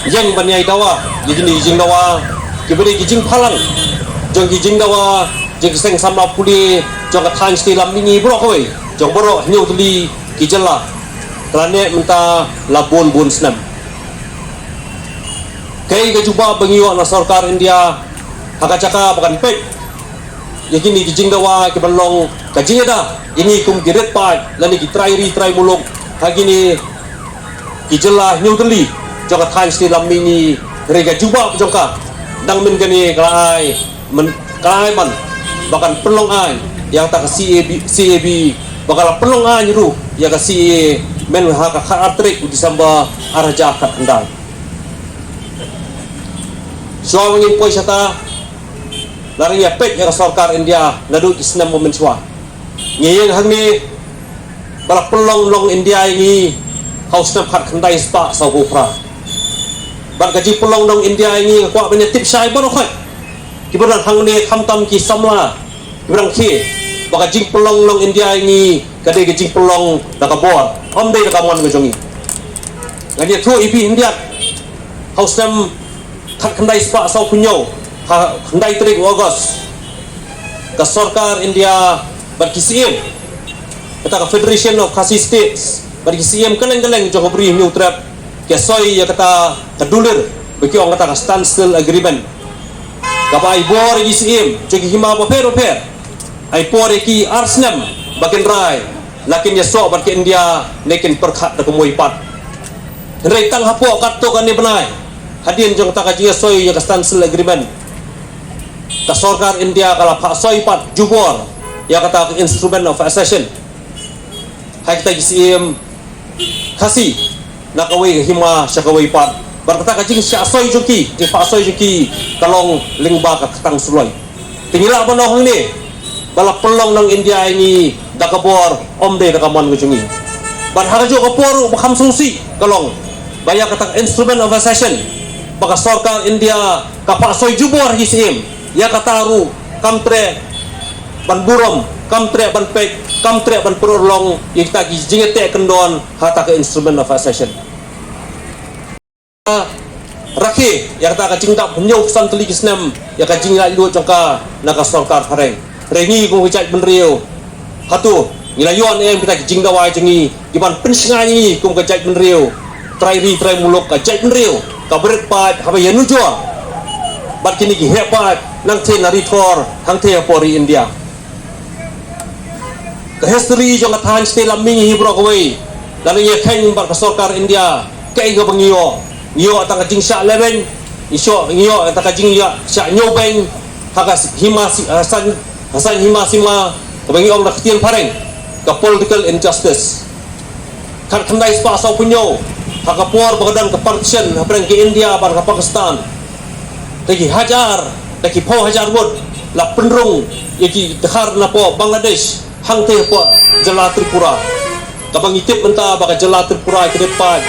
yang banyai dawa gini jing dawa kiberi jing palang jong jing dawa jing seng sama puli jong kathan sti lam mingi bro koi jong bro nyu tuli kijela klane menta labun bun snam kai ga juba bangiyo na sarkar India hakacaka bakan pek yakini jing dawa kibalong kajing ada ini kum giret pa lani kitrai muluk hagini kijela nyu tuli jong kathan sti lam mingi rega juba jongka dang min gani kalai kalai man bahkan pelong ai yang tak CAB bakal pelong ai ru ya ka CA men ha ka atrik di samba araja kat kendal so ngin poi sata lari ya pek ya sarkar India nadu isnam momen swa ngiyeng hangni balak pelong long India ini haus nam khat kendai spa sa bupra bar gaji pelong dong India ini kwa banyak tip sai baru khai kibaran hang ne tham tam ki samla kibaran ki baka jing pelong long India ini kade ke jing pelong daka bor om dei daka mon ke jongi ngani thu ipi India haus nam khat kendai spa sau punyo ha kendai 3 Ogos ka sarkar India bar kisiem kata ka Federation of Khasi States bar kisiem keleng-keleng jo beri new trap ke soy ya kata kedulir bagi orang kata standstill agreement kapai bor isim jogi hima pa pero ai por ki arsnam bakin rai lakin ya so bar ke India nekin perkhat da kemoi pat rei tang hapo katto kan ni benai hadin jong ta ka ji soy ya standstill agreement ka sarkar India kala pak soy pat jubor ya kata instrument of accession hai kita isim khasi nakawai hima syakawai pat berkata kajing syasoy juki di pasoy juki kalong lingba ka katang suloi tingila bonoh ni balak pelong nang India ini dakabor omde dakamon gujungi bar hagajo kapor bakam sungsi kalong baya kata instrument of accession baka sarkar India ka pasoy jubor hisim ya kataru kamtre ban burom kamtre ban pek kamtre ban perolong yang kita jingete kendon hata ke instrument of accession rakhi yang tak kacing tak penyau pesan teli kisnam yang kacing nak lu jangka nak sarkar pareng rengi ko kecak benriu hatu ngilayuan yang kita kacing dawai jengi diban pensinganyi ko kecak benriu trai muluk kecak benriu ka beret pat haba yanu jua bat kini ki hepat nang the nari thor hang the pori India the history jong athan ste laming hi bro koi lalu ye khain bar ka sarkar India kai ga bangiyo ngiyo atang kajing syak leben iso ngiyo atang kajing ya syak nyobeng hagas hima hasan hima sima kabangi ong raktian pareng ka political injustice kan kandai spa sau punyo hakapor bagadan ke partition hapreng ke India bar ke Pakistan tagi hajar tagi pau hajar word la penrung yaki dekhar na po Bangladesh hang te po jala Tripura kabang itip menta baka jala Tripura ke depan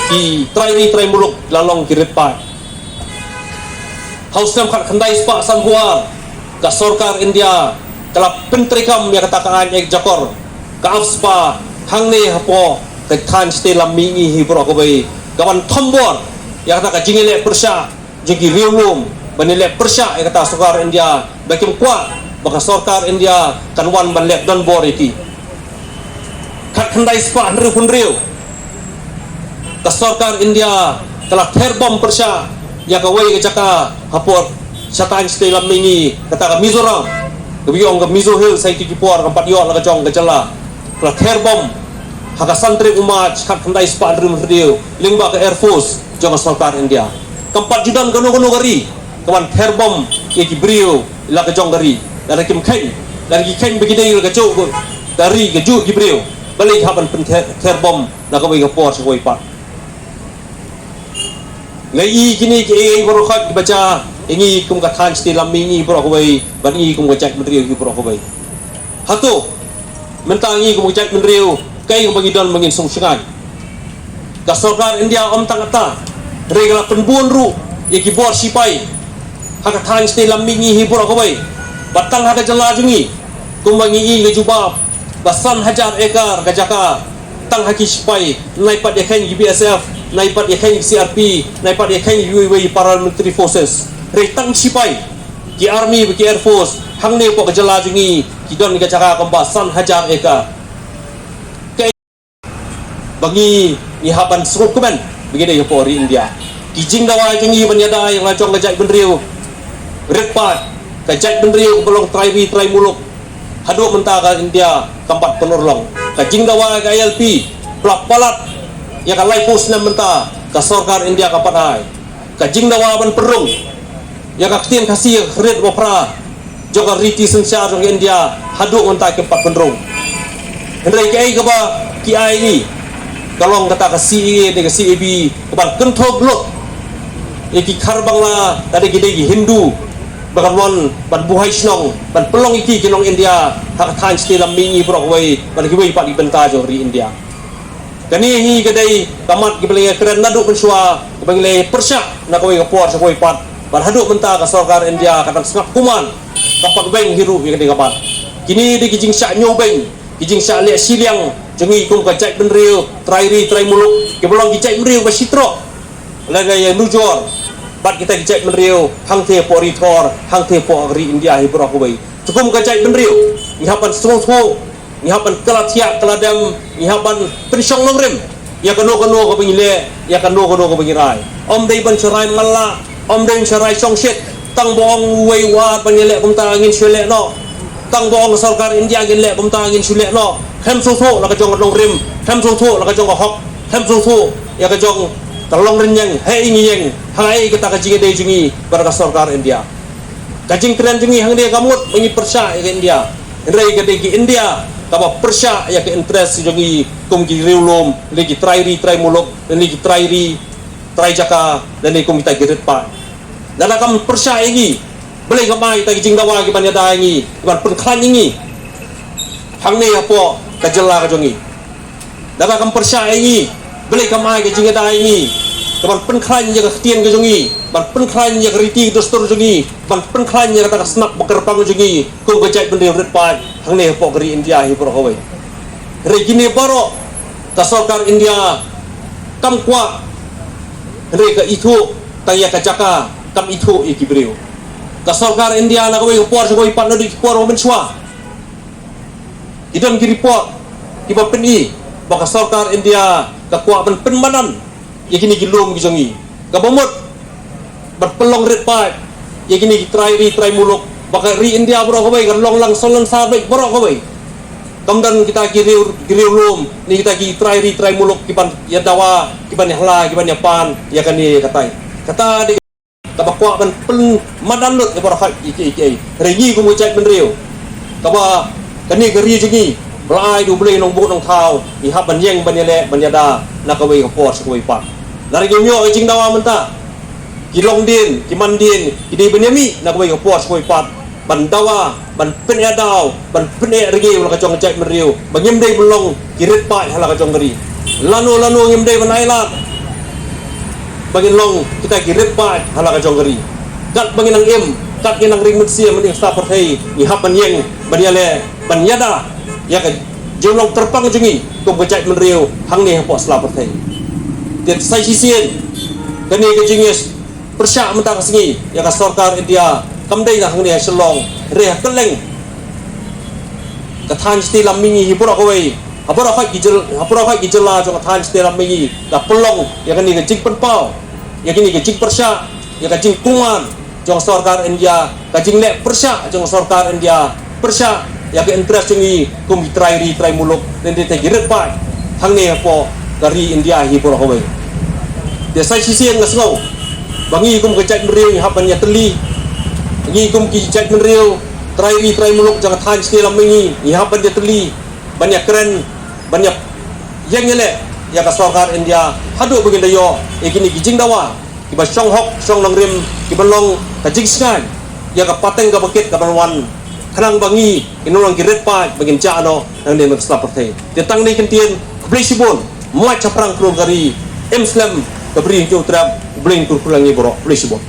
di trai muluk lalong kirit pa haus nam khat khandai spa sanhuar ka sarkar India kala pentrikam ya katakaan ek jakor ka afspa hangne hapo ka khan ste lamingi hi bro ko bai kawan thombor ya kata ka jingile persya jigi riulum banile persya ya kata sarkar India bakim kwa baka sarkar India kanwan banlek don bor iki khat khandai spa hunriu ka sarkar India telah terbom persya ya kawai ke jaka hapor syatan stay lamingi kata ka Mizoram kebiong ke Mizo Hill sai tikipor kampat yo la kajong ke jala telah terbom haka santri umat kat kandai spa rim radio lingba ke Air Force jong sarkar India kampat judan gono gari kawan terbom ye gibrio la kajong gari dari kim khain dari khain begini la kajong dari keju gibrio balik haban pen terbom la kawai ke por soi pat ngai kini ke boro khat baca ingi kum ka than sti lamingi boro koi ban i kum ka cak menriu ki boro koi hatu mentangi kum ka cak menriu kai kum bagi don mangin sungsungan ka sarkar India om tangata regla penbun ru iki bor sipai haka than sti lamingi hi boro koi batang haka jala jungi kum bangi i ke jubab basan hajar ekar ka jaka tang haki sipai nai pat dekhan BSF naipat yakheng CRP naipat yakheng UAV paramilitary forces re tang sipai ki army ki air force hangne po kajala jungi ki don ga jaka kamba san hajar eka ke bagi ni haban suruh kumen begini ya Polri India ki jing dawa jungi banyada yang lacong gajak benriu redpat gajak benriu belong trai muluk hadu mentaga India tempat penurlong kajing dawa ka ILP pelak palat ya ka laipus na menta ka sarkar India ka patai kajing dawa ban perung ya ka ktien kasih red wapra juga riti sensia jong India hadu menta ke empat penurung hendrai kai ka ba ki ai ni kalong kata ka CA de ka CAB ban kenthog lot iki kharbang la tadi gede Hindu bahkan mon ban buhai snong ban pelong iki kinong India hak than stilam mingi brok wei ban kiwei pak ibenta jo ri India kani hi gadai kamat gibele keren nadu pensua gibele persya na koi kapor sa koi pat ban hadu menta ka sarkar India katang snap kuman kapat beng hiru ya gadai kapat kini di kijing sya nyobeng kijing sya le siliang jengi kum ka cai benriu trai muluk kibolong ki cai benriu ba sitro lagai nujor bat kita gijak menriu hang te pori thor hang te po ri India hi bro ko bai cukum gajak menriu ni hapan strong ni hapan kalatia kaladam ni hapan pensyong longrem ya kano ko pengile ya kano ko pengirai om dei ban cerai malla om dei cerai songset tang bong wei wa panile kum ta angin sule no tang bong sarkar India gele kum ta angin sule no khem so la ka jong longrem khem so la ka jong hok khem so ya ka jong tolong renyang hei ngiyeng hangai kita kajing dei jungi baraka sarkar India kajing keren jungi hang dia kamut mengi persya ya ke India hendrai ke ki India kaba persya ya ke interest jungi kum ki riulum lagi trai muluk dan lagi trai jaka dan ni kum kita girit pa dan kam persya ingi boleh kamai ta kajing dawa ki banyada ingi ban penklan ingi hang ni apo kajela ka jungi dan kam persya ingi boleh kamai ke jinga dai ni kapan penklan ya ke tien ke jungi ban penklan ya ke riti ke dostor jungi ban penklan ya kata snap bakar pang jungi ko gajai bende red pat hang ne po gari India hi pro hoi re gini baro ka sarkar India kam kwa re ka itu taya ka jaka kam itu ikibreu ka sarkar India na ko por so ko pat no di por men swa idam ki report ki ba peni baka sarkar India kakwa penmanan ya kini gilum gijongi kabomot berpelong red pipe ya kini trai muluk baka ri India bro ko bay kan long lang solon sabek bro ko bay kamdan kita giriulum ni kita ki trai muluk kiban ya dawa kiban hla kiban ya pan ya kani kata di kabakwa ban penmanan lut ya bro ha iki rengi ko mo chat benriu kaba kani gari jongi Belai du beli nong bu nong tau ni hab ban yeng ban yele ban yada na ka wei ka por sa wei pa lari gyo jing dawa menta ki long din ki man din ki di ban yami na ka wei ka por sa wei pa ban dawa ban pen ya daw ban pen ya rigi wala ka jong jai meriu ban yem dei belong ki ret pa hala ka jong gari lanu yem dei ban ai la bagin long kita ki ret pa hala ka jong gari kat bagin ang em kat ginang ring mutsia mending sta por hei ni hab ban yeng ban yele ban yada ya kan jumlong terpang jungi kum gajai menriu hang ni po slapat thai tiat sai sisien kani ke jingis persya mentang singi ya ka sarkar India kamdai na hang ni selong re keleng ka than sti lam mingi hibura ko wei hapura khai gijela jong than sti lam mingi ka pelong ya kani ke jing penpau ya kini ke jing persya ya ka jing kuman jong sarkar India ka jing le persya jong sarkar India persya ya ke interest ni kum trai muluk dan dia giret pa hang ne po dari India hi por howe dia sai sisien ngasngau bangi kum gajat meriu hapan ya teli ngi kum ki jat meriu trai muluk jangan than selam mengi ni hapan dia teli banyak keren banyak yang nyele ya ka sarkar India hadu begin dayo ikini kijing dawa kiba song hok song langrim kibalong ka jingskan ya ka pateng ka bakit ka banwan kanang bangi inulang giret pa bagin ano nang ne magslap pertai tentang ni kentien blisibon mai chaprang kru gari emslam kabri jo trap bling kurkulangi borok blisibon